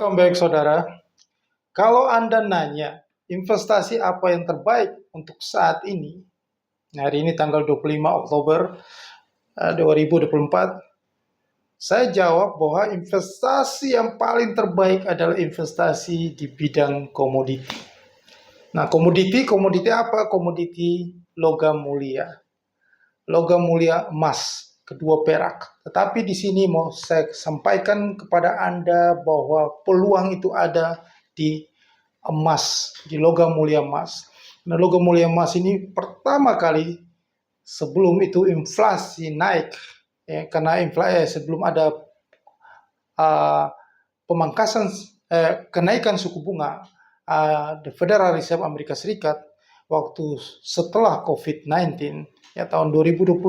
Welcome back, saudara. Kalau Anda nanya investasi apa yang terbaik untuk saat ini, hari ini tanggal 25 Oktober 2024, saya jawab bahwa investasi yang paling terbaik adalah investasi di bidang komoditi. Nah, komoditi apa? Komoditi logam mulia. Logam mulia emas, kedua perak. Tetapi di sini mau saya sampaikan kepada Anda bahwa peluang itu ada di emas, di logam mulia emas. Nah, logam mulia emas ini pertama kali sebelum itu inflasi naik, ya, karena sebelum ada pemangkasan kenaikan suku bunga the Federal Reserve Amerika Serikat waktu setelah COVID-19, ya, tahun 2021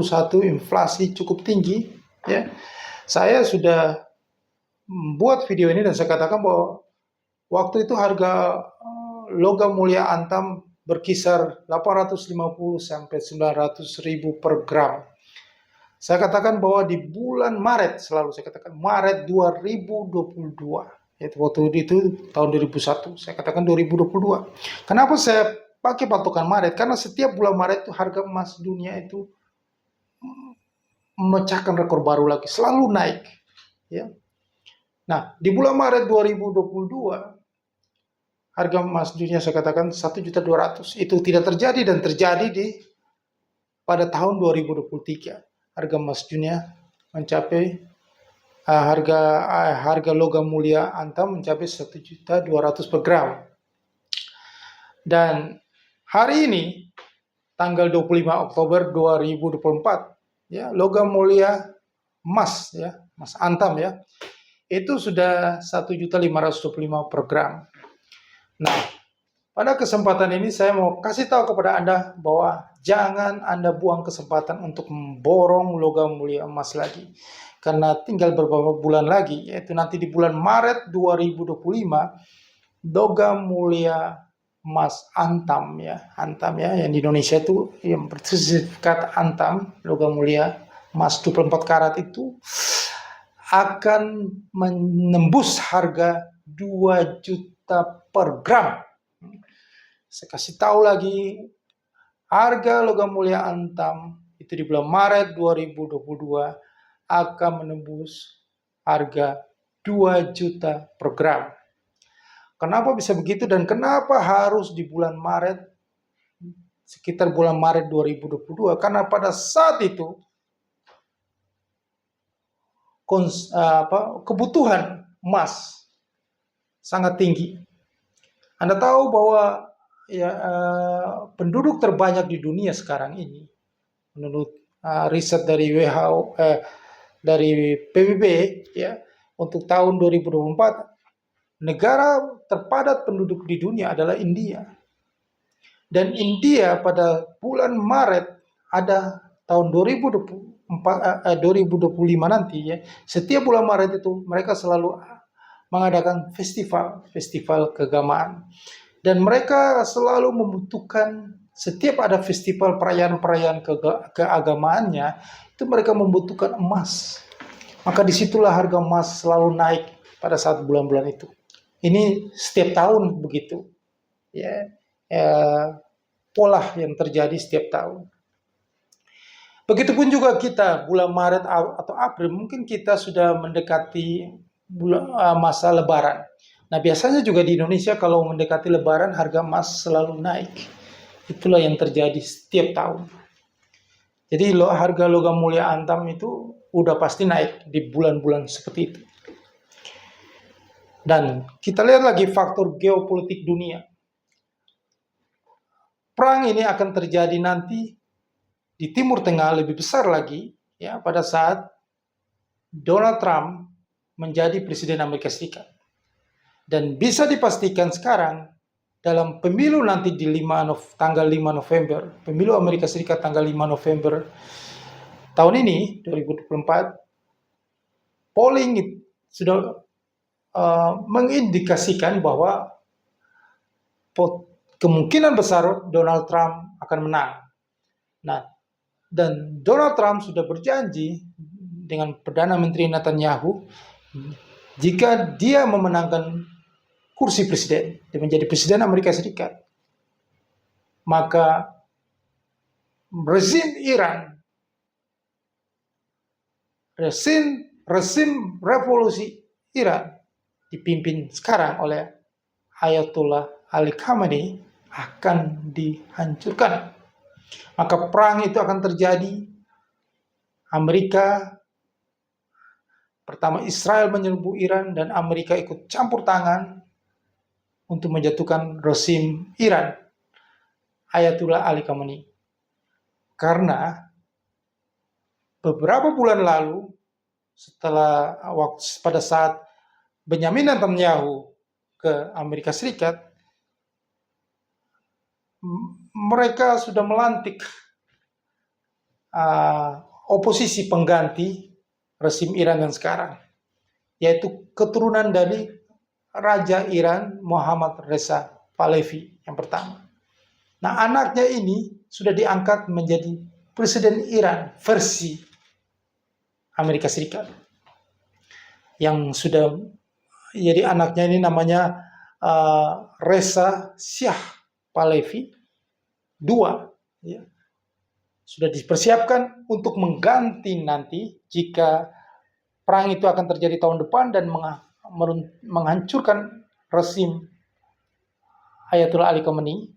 inflasi cukup tinggi, ya. Saya sudah membuat video ini dan saya katakan bahwa waktu itu harga logam mulia antam berkisar 850 sampai 900 ribu per gram. Saya katakan bahwa di bulan Maret, selalu saya katakan Maret 2022, yaitu waktu itu tahun 2001, saya katakan 2022. Kenapa saya pakai patokan Maret? Karena setiap bulan Maret itu harga emas dunia itu memecahkan rekor baru lagi, selalu naik, ya. Nah, di bulan Maret 2022 harga emas dunia saya katakan 1.200.000. Itu tidak terjadi dan terjadi pada tahun 2023. Harga emas dunia mencapai harga logam mulia antam mencapai 1.200.000 per gram. Dan hari ini tanggal 25 Oktober 2024, ya, logam mulia emas, ya, emas antam, ya, itu sudah 1.525 per gram. Nah, pada kesempatan ini saya mau kasih tahu kepada Anda bahwa jangan Anda buang kesempatan untuk memborong logam mulia emas lagi. Karena tinggal beberapa bulan lagi, yaitu nanti di bulan Maret 2025, logam mulia emas antam, ya, yang di Indonesia itu yang bersertifikat antam, logam mulia emas 24 karat itu akan menembus harga 2 juta per gram. Saya kasih tahu lagi, harga logam mulia antam itu di bulan Maret 2022 akan menembus harga 2 juta per gram. Kenapa bisa begitu dan kenapa harus di bulan Maret, sekitar bulan Maret 2022? Karena pada saat itu kebutuhan emas sangat tinggi. Anda tahu bahwa, ya, penduduk terbanyak di dunia sekarang ini, menurut riset dari WHO, dari PBB, ya, untuk tahun 2024, negara terpadat penduduk di dunia adalah India. Dan India pada bulan Maret ada tahun 2025 nanti, ya, setiap bulan Maret itu mereka selalu mengadakan festival keagamaan. Dan mereka selalu membutuhkan, setiap ada festival perayaan keagamaannya, itu mereka membutuhkan emas. Maka disitulah harga emas selalu naik pada saat bulan-bulan itu. Ini setiap tahun begitu, ya, pola yang terjadi setiap tahun. Begitupun juga kita bulan Maret atau April, mungkin kita sudah mendekati masa Lebaran. Nah, biasanya juga di Indonesia kalau mendekati Lebaran harga emas selalu naik. Itulah yang terjadi setiap tahun. Jadi harga logam mulia antam itu udah pasti naik di bulan-bulan seperti itu. Dan kita lihat lagi faktor geopolitik dunia. Perang ini akan terjadi nanti di Timur Tengah lebih besar lagi, ya, pada saat Donald Trump menjadi Presiden Amerika Serikat. Dan bisa dipastikan sekarang dalam pemilu nanti di tanggal 5 November, pemilu Amerika Serikat tanggal 5 November tahun ini 2024, polling sudah mengindikasikan bahwa kemungkinan besar Donald Trump akan menang. Nah, dan Donald Trump sudah berjanji dengan Perdana Menteri Netanyahu jika dia memenangkan kursi presiden, dia menjadi presiden Amerika Serikat, maka rezim Iran, rezim revolusi Iran dipimpin sekarang oleh Ayatollah Ali Khamenei akan dihancurkan. Maka perang itu akan terjadi. Amerika, pertama Israel menyerbu Iran dan Amerika ikut campur tangan untuk menjatuhkan rezim Iran, Ayatollah Ali Khamenei. Karena beberapa bulan lalu, pada saat Benyamin Netanyahu ke Amerika Serikat, mereka sudah melantik oposisi pengganti rezim Iran yang sekarang, yaitu keturunan dari Raja Iran Muhammad Reza Pahlavi yang pertama. Nah, anaknya ini sudah diangkat menjadi presiden Iran versi Amerika Serikat. Yang sudah jadi anaknya ini namanya Reza Shah Pahlavi II. Ya. Sudah dipersiapkan untuk mengganti nanti jika perang itu akan terjadi tahun depan dan menghancurkan rezim Ayatollah Ali Khamenei.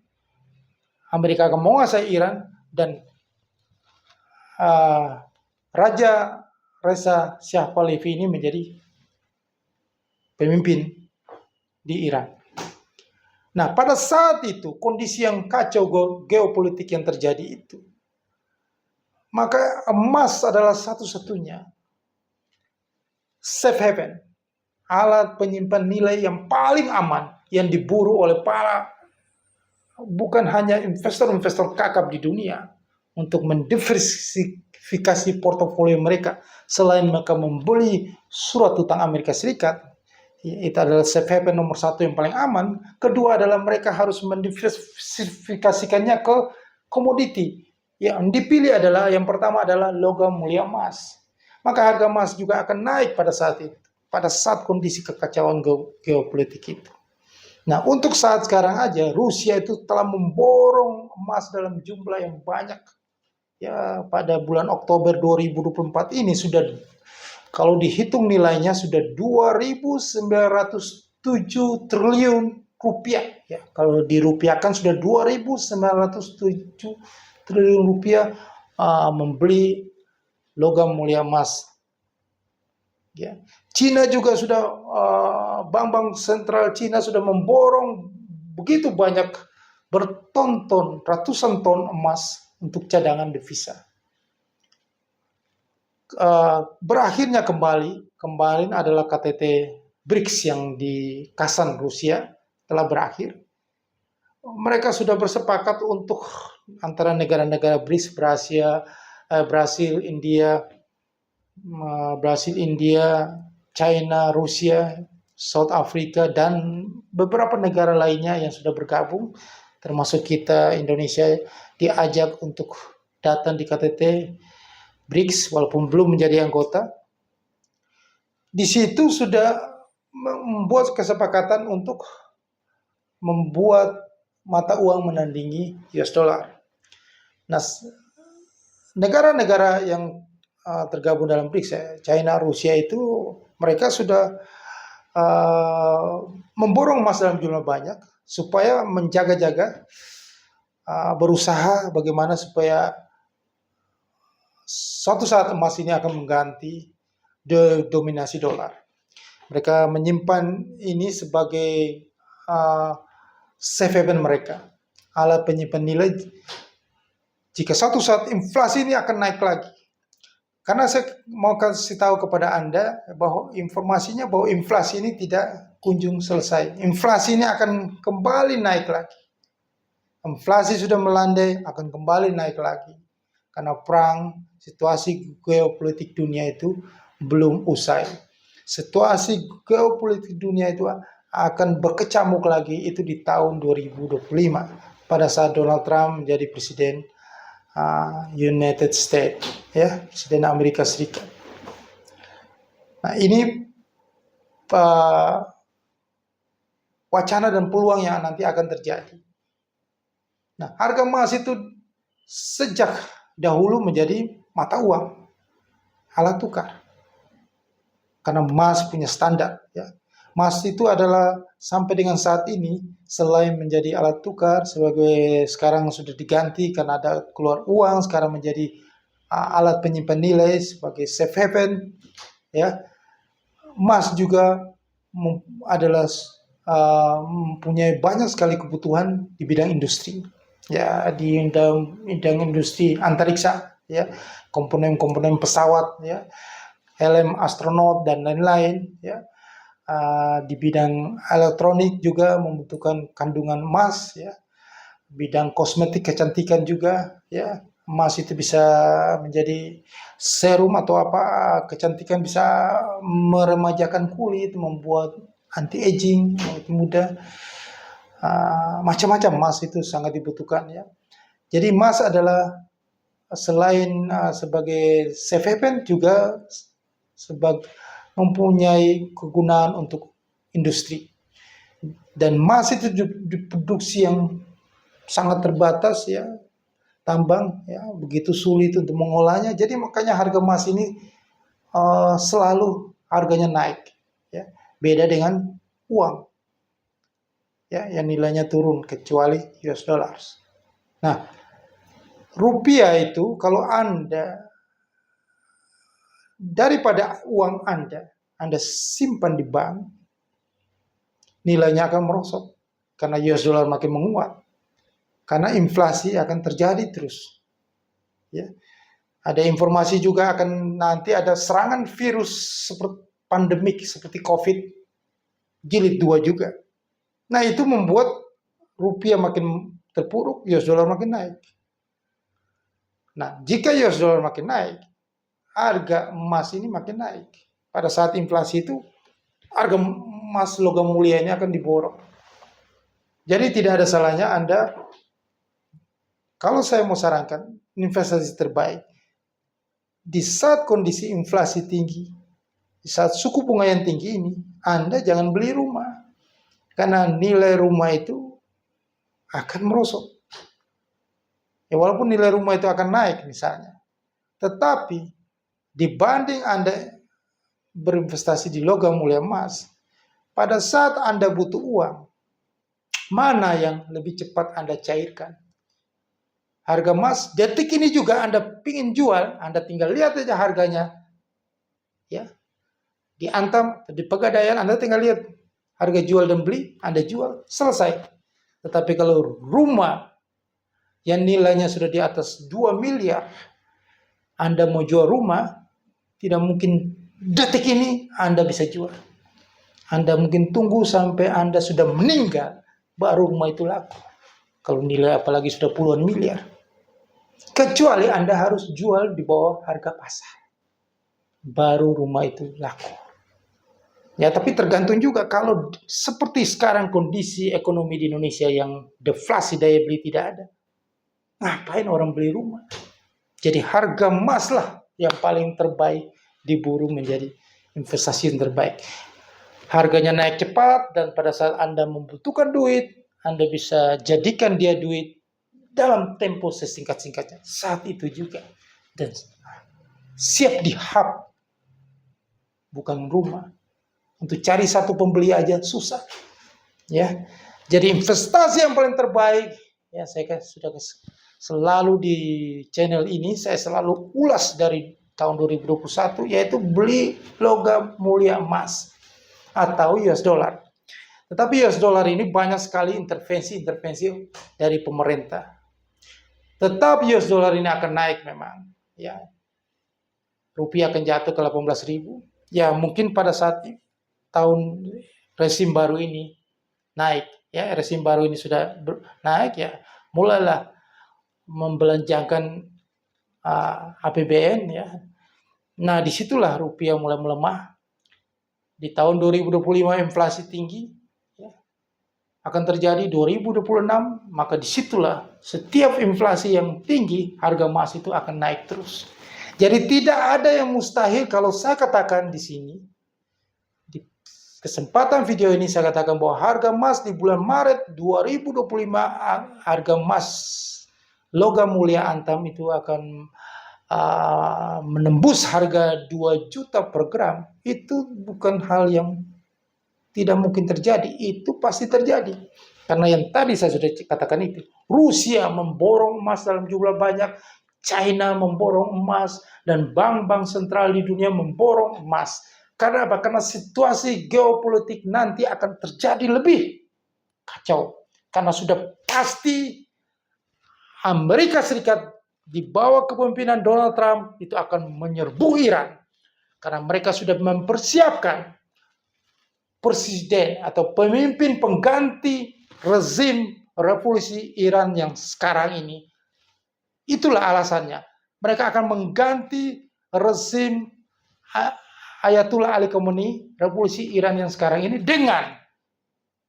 Amerika akan menguasai Iran dan Raja Reza Shah Pahlavi ini menjadi pemimpin di Iran. Nah, pada saat itu kondisi yang kacau geopolitik yang terjadi itu, maka emas adalah satu-satunya safe haven, alat penyimpan nilai yang paling aman yang diburu oleh para bukan hanya investor-investor kakap di dunia untuk mendiversifikasi portofolio mereka. Selain mereka membeli surat utang Amerika Serikat, itu adalah safe haven nomor satu yang paling aman. Kedua adalah mereka harus mendiversifikasikannya ke komoditi. Yang dipilih adalah, yang pertama adalah logam mulia emas. Maka harga emas juga akan naik pada saat itu, pada saat kondisi kekacauan geopolitik itu. Nah, untuk saat sekarang aja, Rusia itu telah memborong emas dalam jumlah yang banyak. Ya, pada bulan Oktober 2024 ini sudah, kalau dihitung nilainya sudah 2.907 triliun rupiah. Ya, kalau dirupiahkan sudah 2.907 triliun rupiah membeli logam mulia emas. Ya. Cina juga sudah, bank-bank sentral Cina sudah memborong begitu banyak, berton-ton, ratusan ton emas untuk cadangan devisa. Berakhirnya kemarin adalah KTT BRICS yang di Kazan, Rusia telah berakhir. Mereka sudah bersepakat untuk antara negara-negara BRICS, Brasil, India, China, Rusia, South Africa, dan beberapa negara lainnya yang sudah bergabung, termasuk kita, Indonesia, diajak untuk datang di KTT BRICS walaupun belum menjadi anggota. Di situ sudah membuat kesepakatan untuk membuat mata uang menandingi US dollar. Nah, negara-negara yang tergabung dalam BRICS, China, Rusia itu mereka sudah memborong emas dalam jumlah banyak supaya menjaga-jaga, berusaha bagaimana supaya suatu saat emas ini akan mengganti dominasi dolar. Mereka menyimpan ini sebagai safe haven mereka, alat penyimpan nilai jika suatu saat inflasi ini akan naik lagi. Karena saya mau kasih tahu kepada Anda bahwa informasinya bahwa inflasi ini tidak kunjung selesai. Inflasi ini akan kembali naik lagi. Inflasi sudah melandai, akan kembali naik lagi. Karena perang, situasi geopolitik dunia itu belum usai. Situasi geopolitik dunia itu akan berkecamuk lagi itu di tahun 2025. Pada saat Donald Trump menjadi presiden United States, ya, Presiden Amerika Serikat. Nah, ini uh, wacana dan peluang yang nanti akan terjadi. Nah, harga emas itu sejak dahulu menjadi mata uang, alat tukar. Karena emas punya standar. Ya. Emas itu adalah sampai dengan saat ini, selain menjadi alat tukar, sebagai sekarang sudah diganti karena ada keluar uang, sekarang menjadi alat penyimpan nilai sebagai safe haven. Ya. Emas juga adalah mempunyai banyak sekali kebutuhan di bidang industri, ya, di bidang industri antariksa, ya, komponen-komponen pesawat, ya, helm astronot dan lain-lain, ya. Di bidang elektronik juga membutuhkan kandungan emas, ya. Bidang kosmetik kecantikan juga, ya. Emas itu bisa menjadi serum atau apa kecantikan, bisa meremajakan kulit, membuat anti aging, awet muda, macam-macam emas itu sangat dibutuhkan, ya. Jadi emas adalah selain sebagai safe haven juga sebagai mempunyai kegunaan untuk industri. Dan emas itu diproduksi yang sangat terbatas, ya, tambang, ya, begitu sulit untuk mengolahnya. Jadi makanya harga emas ini selalu harganya naik, ya. Beda dengan uang, ya, yang nilainya turun kecuali US dollars. Nah, rupiah itu kalau Anda daripada uang Anda simpan di bank, nilainya akan merosot karena US dollar makin menguat. Karena inflasi akan terjadi terus. Ya. Ada informasi juga akan nanti ada serangan virus seperti pandemik seperti COVID jilid 2 juga. Nah, itu membuat rupiah makin terpuruk, US dollar makin naik. Nah, jika US dollar makin naik, harga emas ini makin naik. Pada saat inflasi itu, harga emas logam mulia ini akan diborong. Jadi tidak ada salahnya Anda, kalau saya mau sarankan, investasi terbaik, di saat kondisi inflasi tinggi, di saat suku bunga yang tinggi ini, Anda jangan beli rumah. Karena nilai rumah itu akan merosot. Ya, walaupun nilai rumah itu akan naik misalnya. Tetapi dibanding Anda berinvestasi di logam mulia emas, pada saat Anda butuh uang, mana yang lebih cepat Anda cairkan? Harga emas detik ini juga Anda pingin jual, Anda tinggal lihat aja harganya. Ya. Di Antam, di Pegadaian, Anda tinggal lihat harga jual dan beli, Anda jual, selesai. Tetapi kalau rumah yang nilainya sudah di atas 2 miliar, Anda mau jual rumah, tidak mungkin detik ini Anda bisa jual. Anda mungkin tunggu sampai Anda sudah meninggal, baru rumah itu laku. Kalau nilai apalagi sudah puluhan miliar. Kecuali Anda harus jual di bawah harga pasar. Baru rumah itu laku. Ya, tapi tergantung juga kalau seperti sekarang kondisi ekonomi di Indonesia yang deflasi, daya beli tidak ada. Ngapain orang beli rumah? Jadi harga emas lah yang paling terbaik diburu menjadi investasi yang terbaik. Harganya naik cepat dan pada saat Anda membutuhkan duit, Anda bisa jadikan dia duit dalam tempo sesingkat-singkatnya saat itu juga, dan siap dihap, bukan rumah. Untuk cari satu pembeli aja susah, ya. Jadi investasi yang paling terbaik, ya, saya sudah selalu di channel ini saya selalu ulas dari tahun 2021, yaitu beli logam mulia emas atau US dollar. Tetapi US dollar ini banyak sekali intervensi dari pemerintah. Tetap US dollar ini akan naik memang, ya. Rupiah akan jatuh ke 18.000. Ya, mungkin pada saat tahun rezim baru ini naik, ya, rezim baru ini sudah naik, ya, mulailah membelanjakan APBN, ya. Nah, disitulah rupiah mulai melemah. Di tahun 2025 inflasi tinggi, ya, akan terjadi 2026, maka disitulah setiap inflasi yang tinggi, harga emas itu akan naik terus. Jadi tidak ada yang mustahil kalau saya katakan di sini, kesempatan video ini saya katakan bahwa harga emas di bulan Maret 2025, harga emas logam mulia antam itu akan menembus harga 2 juta per gram. Itu bukan hal yang tidak mungkin terjadi, itu pasti terjadi. Karena yang tadi saya sudah katakan itu, Rusia memborong emas dalam jumlah banyak, China memborong emas, dan bank-bank sentral di dunia memborong emas. Karena apa? Karena situasi geopolitik nanti akan terjadi lebih kacau. Karena sudah pasti Amerika Serikat di bawah kepemimpinan Donald Trump itu akan menyerbu Iran. Karena mereka sudah mempersiapkan presiden atau pemimpin pengganti rezim revolusi Iran yang sekarang ini. Itulah alasannya. Mereka akan mengganti rezim Ayatullah Ali Khamenei, revolusi Iran yang sekarang ini, dengan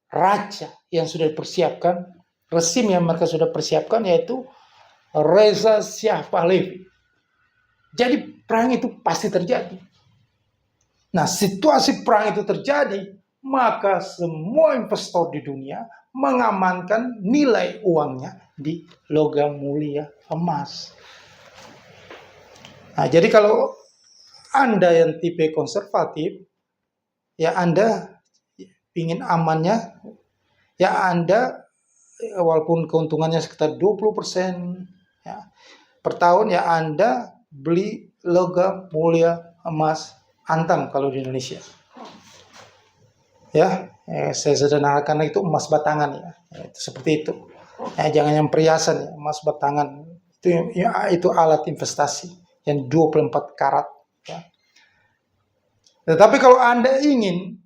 raja yang sudah dipersiapkan, rezim yang mereka sudah persiapkan, yaitu Reza Shah Pahlavi. Jadi perang itu pasti terjadi. Nah, situasi perang itu terjadi, maka semua investor di dunia mengamankan nilai uangnya di logam mulia emas. Nah, jadi kalau Anda yang tipe konservatif, ya Anda ingin amannya, ya Anda walaupun keuntungannya sekitar 20% ya, per tahun, ya Anda beli logam mulia emas antam kalau di Indonesia. Ya, saya sederhanakan itu emas batangan ya, itu seperti itu. Jangan yang perhiasan ya, emas batangan itu alat investasi yang 24 karat. Ya. Tetapi kalau Anda ingin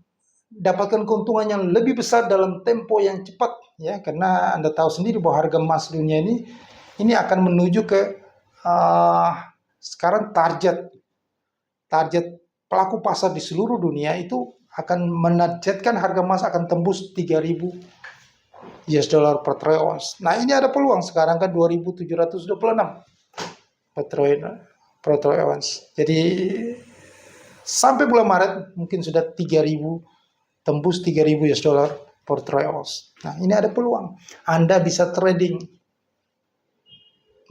dapatkan keuntungan yang lebih besar dalam tempo yang cepat, ya, karena Anda tahu sendiri bahwa harga emas dunia ini akan menuju ke sekarang target pelaku pasar di seluruh dunia itu akan menargetkan harga emas akan tembus 3.000 US dollar per troy ounce. Nah, ini ada peluang, sekarang kan 2.726 per troy ounce. Jadi sampai bulan Maret mungkin sudah 3.000, tembus 3.000 US dollar per troy ounce. Nah, ini ada peluang. Anda bisa trading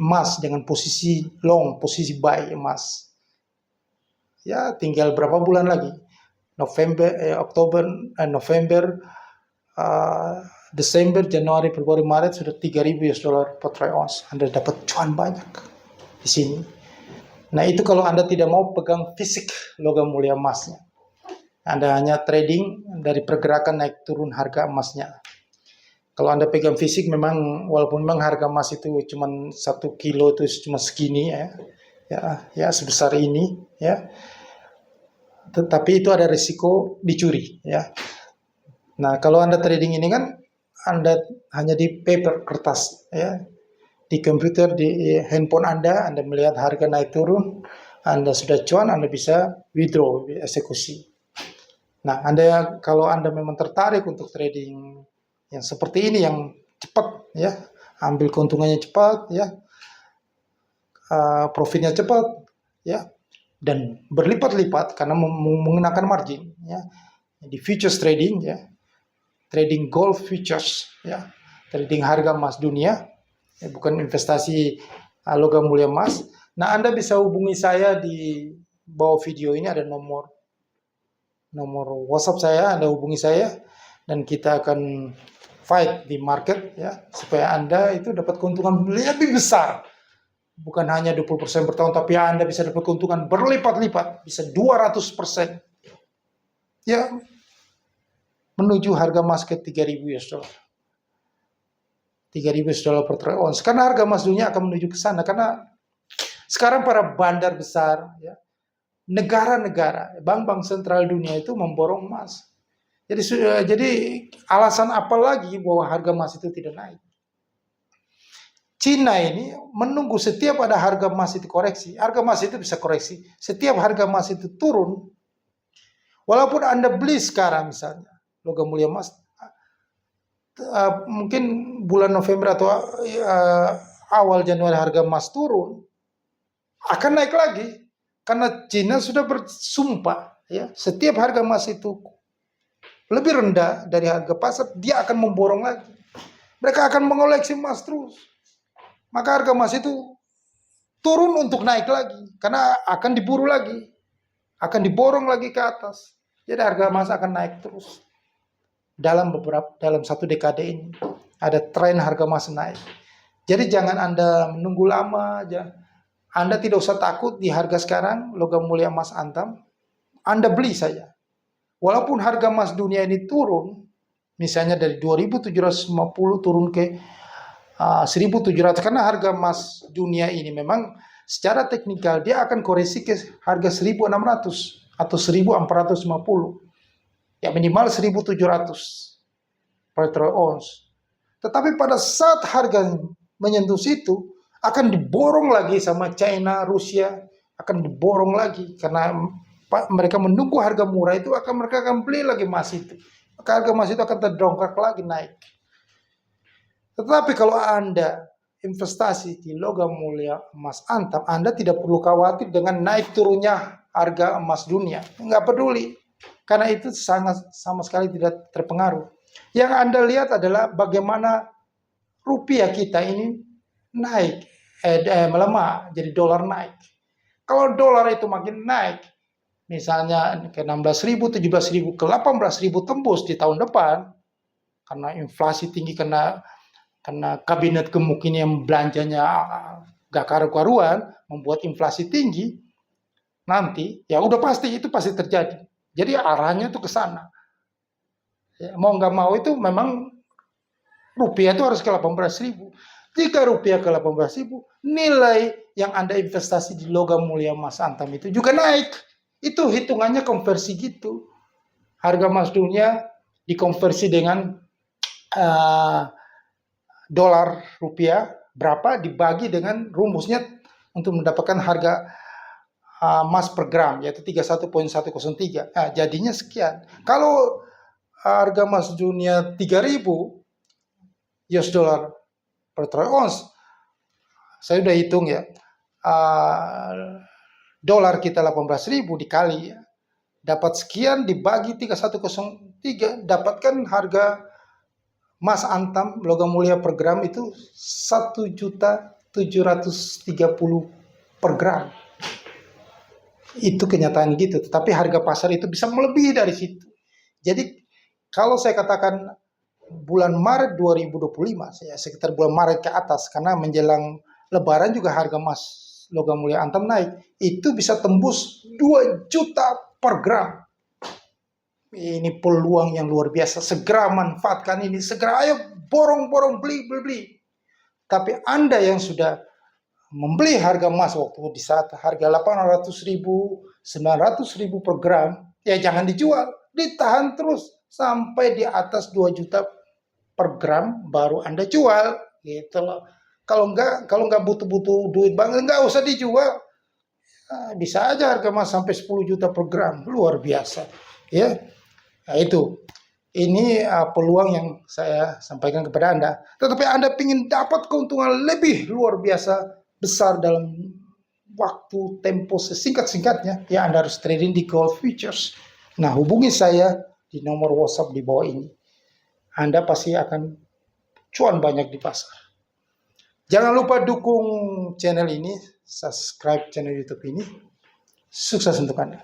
emas dengan posisi long, posisi buy emas. Ya, tinggal berapa bulan lagi? November, Desember, Januari, Februari, Maret sudah 3.000 US dollar per troy ounce. Anda dapat cuan banyak di sini. Nah, itu kalau Anda tidak mau pegang fisik logam mulia emasnya. Anda hanya trading dari pergerakan naik turun harga emasnya. Kalau Anda pegang fisik, memang walaupun memang harga emas itu cuma 1 kilo itu cuma segini ya sebesar ini ya. Tetapi itu ada risiko dicuri ya. Nah, kalau Anda trading ini kan Anda hanya di paper, kertas ya. Di komputer, di handphone Anda melihat harga naik turun, Anda sudah cuan, Anda bisa withdraw, eksekusi. Nah, kalau Anda memang tertarik untuk trading yang seperti ini, yang cepat ya, ambil keuntungannya cepat ya, profitnya cepat ya, dan berlipat-lipat karena menggunakan margin ya, di futures trading ya, trading gold futures ya, trading harga emas dunia ya, bukan investasi logam mulia emas. Nah, Anda bisa hubungi saya di bawah video ini, ada nomor WhatsApp saya. Anda hubungi saya dan kita akan fight di market ya, supaya Anda itu dapat keuntungan lebih besar. Bukan hanya 20% per tahun, tapi Anda bisa dapat keuntungan berlipat-lipat, bisa 200% ya, menuju harga emas ke 3.000 US dollar. 3.000 US dollar per troy ounce. Karena harga emas dunia akan menuju ke sana, karena sekarang para bandar besar ya, negara-negara, bank-bank sentral dunia itu memborong emas. Jadi alasan apa lagi bahwa harga emas itu tidak naik? Cina ini menunggu setiap ada harga emas itu koreksi. Harga emas itu bisa koreksi. Setiap harga emas itu turun, walaupun Anda beli sekarang misalnya logam mulia emas, mungkin bulan November atau awal Januari harga emas turun, akan naik lagi. Karena Cina sudah bersumpah ya, setiap harga emas itu lebih rendah dari harga pasar, dia akan memborong lagi. Mereka akan mengoleksi emas terus. Maka harga emas itu turun untuk naik lagi, karena akan diburu lagi, akan diborong lagi ke atas. Jadi harga emas akan naik terus. Dalam satu dekade ini ada tren harga emas naik. Jadi jangan Anda menunggu lama aja. Anda tidak usah takut di harga sekarang logam mulia emas Antam. Anda beli saja. Walaupun harga emas dunia ini turun, misalnya dari 2.750 turun ke 1.700, karena harga emas dunia ini memang secara teknikal dia akan koreksi ke harga 1.600 atau 1.450. Ya minimal 1.700 per troy ounce. Tetapi pada saat harga menyentuh situ, akan diborong lagi sama China, Rusia, akan diborong lagi karena mereka menunggu harga murah itu, mereka akan beli lagi emas itu. Maka harga emas itu akan terdongkrak lagi naik. Tetapi kalau Anda investasi di logam mulia emas Antam, Anda tidak perlu khawatir dengan naik turunnya harga emas dunia. Nggak peduli. Karena itu sama sekali tidak terpengaruh. Yang Anda lihat adalah bagaimana rupiah kita ini naik, melemah, jadi dolar naik. Kalau dolar itu makin naik, misalnya ke 16.000, 17.000, ke 18.000 tembus di tahun depan, karena inflasi tinggi, karena kabinet gemuk ini yang belanjanya gak karu-karuan, membuat inflasi tinggi, nanti ya udah pasti itu pasti terjadi. Jadi arahnya tuh ke sana. Ya, mau nggak mau itu memang rupiah itu harus ke 18.000. Jika rupiah ke 18.000, nilai yang Anda investasi di logam mulia emas Antam itu juga naik. Itu hitungannya konversi gitu. Harga emas dunia dikonversi dengan dolar rupiah berapa dibagi dengan rumusnya untuk mendapatkan harga emas per gram, yaitu 31,103. Nah, jadinya sekian. Kalau harga emas dunia 3.000 US dollar per troy ounce, saya udah hitung ya, dolar kita 18.000 dikali ya, dapat sekian dibagi 3103, dapatkan harga emas Antam logam mulia per gram itu 1.730 per gram. Itu kenyataan gitu, tetapi harga pasar itu bisa melebihi dari situ. Jadi kalau saya katakan bulan Maret 2025, ya sekitar bulan Maret ke atas, karena menjelang Lebaran juga harga emas logam mulia Antam naik, itu bisa tembus 2 juta per gram. Ini peluang yang luar biasa, segera manfaatkan ini, segera ayo borong-borong, beli. Tapi Anda yang sudah membeli harga emas waktu di saat harga 800.000, 900.000 per gram, ya jangan dijual, ditahan terus sampai di atas 2 juta per gram baru Anda jual, gitu loh. Kalau nggak butuh duit banget, nggak usah dijual. Nah, bisa aja harga emas sampai 10 juta per gram, luar biasa, ya. Nah, itu. Ini peluang yang saya sampaikan kepada Anda. Tetapi Anda ingin dapat keuntungan lebih luar biasa besar dalam waktu tempo sesingkat-singkatnya, ya Anda harus trading di gold futures. Nah, hubungi saya di nomor WhatsApp di bawah ini. Anda pasti akan cuan banyak di pasar. Jangan lupa dukung channel ini, subscribe channel YouTube ini. Sukses untuk Anda.